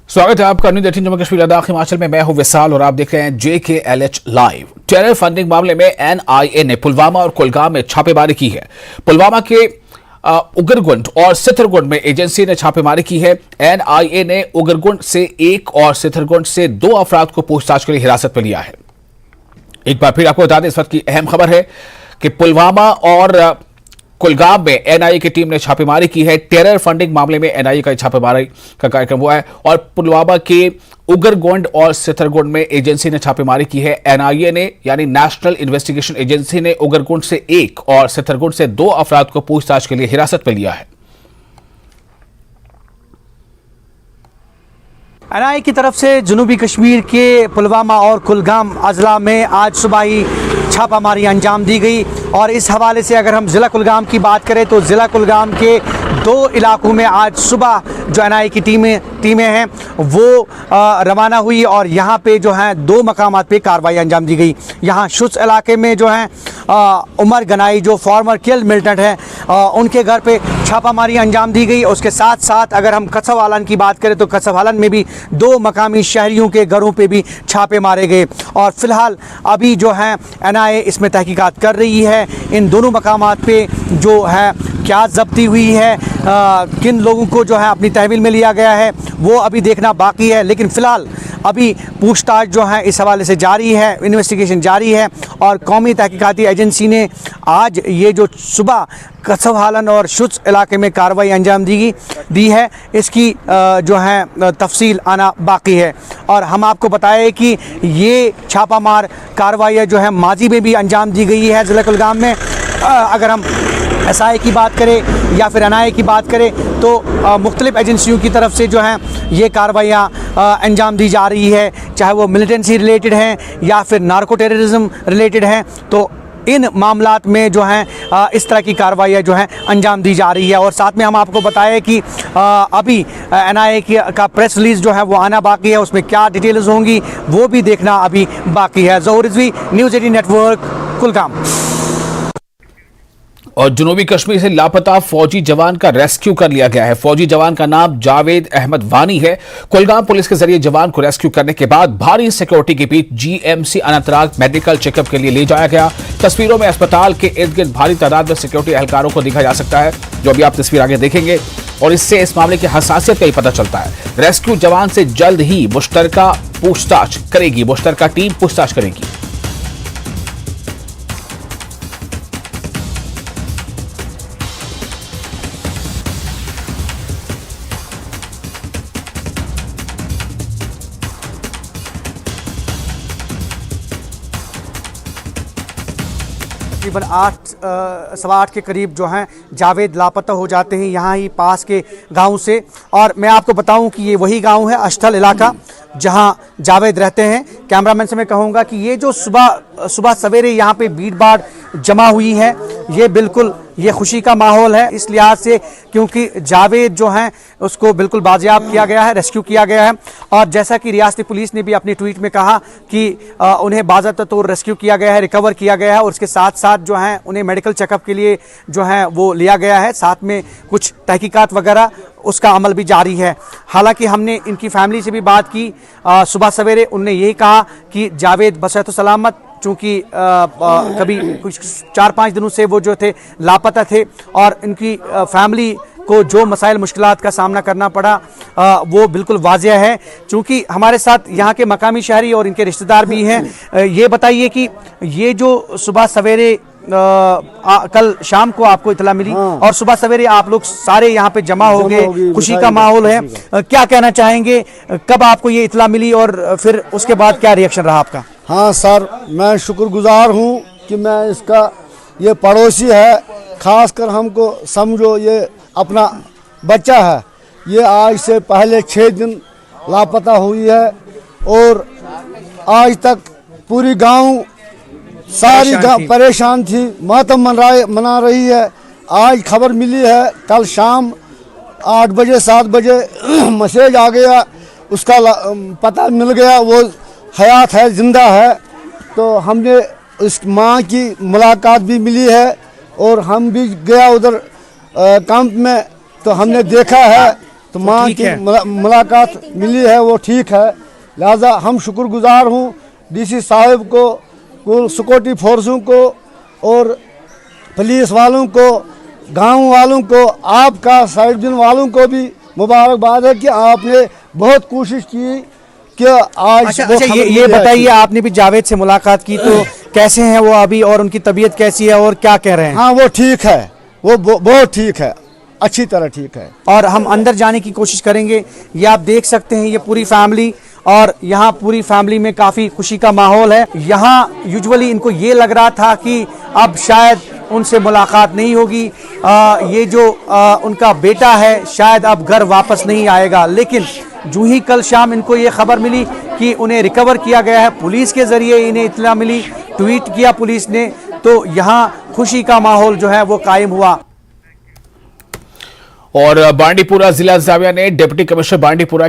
स्वागत है आपका न्यूज़ 18 जम्मू कश्मीर लद्दाख हिमाचल में। मैं हूं विशाल और आप देख रहे हैं JKLH लाइव। टेरर फंडिंग मामले में NIA ने पुलवामा और कुलगाम में छापेमारी की है। पुलवामा के उगरगुंड और सिथरगुंड में एजेंसी ने छापेमारी की है। NIA ने उगरगुंड से 1 और सिथरगुंड से 2 अफराद को पूछताछ के लिए हिरासत में लिया है। एक बार फिर आपको बता दें, इस वक्त की अहम खबर है कि पुलवामा और कुलगाम में NIA की टीम ने छापेमारी की है। टेरर फंडिंग मामले में NIA का छापेमारी का कार्यक्रम हुआ है और पुलवामा के उगरगोंड और सिथरगुंड में एजेंसी ने छापेमारी की है। NIA ने यानी नेशनल इन्वेस्टिगेशन एजेंसी ने उगरगोंड से 1 और सिथरगुंड से 2 अफराद को पूछताछ के लिए हिरासत में लिया है। NIA की तरफ से जनूबी कश्मीर के पुलवामा और कुलगाम अजला में आज सुबह ही छापामारी अंजाम दी गई। और इस हवाले से अगर हम ज़िला कुलगाम की बात करें तो ज़िला कुलगाम के 2 इलाकों में आज सुबह जो NIA की टीमें हैं वो रवाना हुई और यहाँ पे जो है 2 मकामात पे कार्रवाई अंजाम दी गई। यहाँ शुस इलाके में जो है उमर गनाई जो फॉर्मर किल्ड मिलिटेंट हैं उनके घर पे छापामारी अंजाम दी गई। उसके साथ साथ अगर हम कसब हालन की बात करें तो कसब हालन में भी 2 मकामी शहरियों के घरों पे भी छापे मारे गए। और फ़िलहाल अभी जो है NIA इसमें तहकीकात कर रही है इन दोनों मकामात पे जो है क्या ज़ब्ती हुई है, किन लोगों को जो है अपनी तहवील में लिया गया है वो अभी देखना बाकी है। लेकिन फ़िलहाल अभी पूछताछ जो है इस हवाले से जारी है, इन्वेस्टिगेशन जारी है। और कौमी तहकीकाती एजेंसी ने आज ये जो सुबह कसब हालन और शुस इलाके में कार्रवाई अंजाम दी है इसकी जो है तफसील आना बाकी है। और हम आपको बताएं कि ये छापामार कार्रवाई जो है माजी में भी अंजाम दी गई है ज़िला कुलगाम में। अगर हम SI की बात करें या फिर NIA की बात करें तो मुख्तलिफ़ एजेंसियों की तरफ से जो हैं ये कार्रवाइयाँ अंजाम दी जा रही है, चाहे वो मिलिटेंसी रिलेटेड हैं या फिर नार्को टेररिज्म रिलेटेड हैं। तो इन मामलात में जो हैं इस तरह की कार्रवाइयाँ जो हैं अंजाम दी जा रही है। और साथ में हम आपको बताएं कि अभी NIA का प्रेस रिलीज़ जो है वो आना बाकी है, उसमें क्या डिटेल्स होंगी वो भी देखना अभी बाकी है। ज़हूर रिजवी, न्यूज़ 18 नेटवर्क, कुलगाम। और जनूबी कश्मीर से लापता फौजी जवान का रेस्क्यू कर लिया गया है। फौजी जवान का नाम जावेद अहमद वानी है। कुलगाम पुलिस के जरिए जवान को रेस्क्यू करने के बाद भारी सिक्योरिटी के बीच GMC अनंतनाग मेडिकल चेकअप के लिए ले जाया गया। तस्वीरों में अस्पताल के इर्द गिर्द भारी तादाद में सिक्योरिटी एहलकारों को देखा जा सकता है, जो अभी आप तस्वीर आगे देखेंगे। और इससे इस मामले की हसासियत का ही पता चलता है। रेस्क्यू जवान से जल्द ही मुश्तरका टीम पूछताछ करेगी। तकरीबन 8 के करीब जो हैं जावेद लापता हो जाते हैं यहाँ ही पास के गांव से। और मैं आपको बताऊं कि ये वही गांव है अश्तल इलाका जहां जावेद रहते हैं। कैमरामैन से मैं कहूँगा कि ये जो सुबह सवेरे यहाँ पे भीड़ भाड़ जमा हुई है ये बिल्कुल ये खुशी का माहौल है इस लिहाज से क्योंकि जावेद जो हैं उसको बिल्कुल बाजियाब किया गया है, रेस्क्यू किया गया है। और जैसा कि रियासती पुलिस ने भी अपनी ट्वीट में कहा कि उन्हें बाज़ाब्ता तौर रेस्क्यू किया गया है, रिकवर किया गया है और उसके साथ साथ जो हैं उन्हें मेडिकल चेकअप के लिए जो है वो लिया गया है। साथ में कुछ तहकीकात वगैरह उसका अमल भी जारी है। हालांकि हमने इनकी फैमिली से भी बात की सुबह सवेरे, उनने यही कहा कि जावेद बसैत सलामत, चूँकि कभी कुछ 4-5 दिनों से वो जो थे लापता थे और इनकी फैमिली को जो मसाइल मुश्किलात का सामना करना पड़ा वो बिल्कुल वाज़ेह है। चूँकि हमारे साथ यहाँ के मकामी शहरी और इनके रिश्तेदार भी हैं। ये बताइए कि ये जो सुबह सवेरे कल शाम को आपको इतला मिली और सुबह सवेरे आप लोग सारे यहाँ पे जमा हो गए, खुशी का माहौल है, क्या कहना चाहेंगे? कब आपको ये इतला मिली और फिर उसके बाद क्या रिएक्शन रहा आपका? हाँ सर, मैं शुक्रगुजार हूँ कि मैं इसका ये पड़ोसी है, खासकर हमको समझो ये अपना बच्चा है। ये आज से पहले 6 दिन लापता हुई है और आज तक पूरी गांव सारी परेशान थी, मातम मना रही है। आज खबर मिली है कल शाम 8 बजे 7 बजे मैसेज आ गया, उसका पता मिल गया वो हयात है, जिंदा है। तो हमने इस माँ की मुलाकात भी मिली है और हम भी गया उधर कैंप में, तो हमने देखा है तो माँ ठीक की है। मुलाकात मिली है वो ठीक है। लिहाजा हम शुक्रगुजार हूँ डीसी साहब को, कुल सिक्योरिटी फोर्सों को और पुलिस वालों को, गांव वालों को, आपका साइडजन वालों को भी मुबारकबाद है कि आपने बहुत कोशिश की कि आज अच्छा वो अच्छा, खबर ये मिली है बताइए, अच्छी। आपने भी जावेद से मुलाकात की, तो कैसे हैं वो अभी और उनकी तबीयत कैसी है और क्या कह रहे हैं? हाँ वो ठीक है, वो बहुत ठीक है, अच्छी तरह ठीक है। और हम अंदर जाने की कोशिश करेंगे। ये आप देख सकते हैं, ये पूरी फैमिली, और यहाँ पूरी फैमिली में काफ़ी खुशी का माहौल है। यहाँ यूजुअली इनको ये लग रहा था कि अब शायद उनसे मुलाकात नहीं होगी, ये जो उनका बेटा है शायद अब घर वापस नहीं आएगा, लेकिन जो ही कल शाम इनको ये खबर मिली कि उन्हें रिकवर किया गया है, पुलिस के ज़रिए इन्हें इत्तला मिली, ट्वीट किया पुलिस ने, तो यहाँ खुशी का माहौल जो है वो कायम हुआ। और बांडीपुरा जिला इंतजामिया ने डिप्टी कमिश्नर बांडीपुरा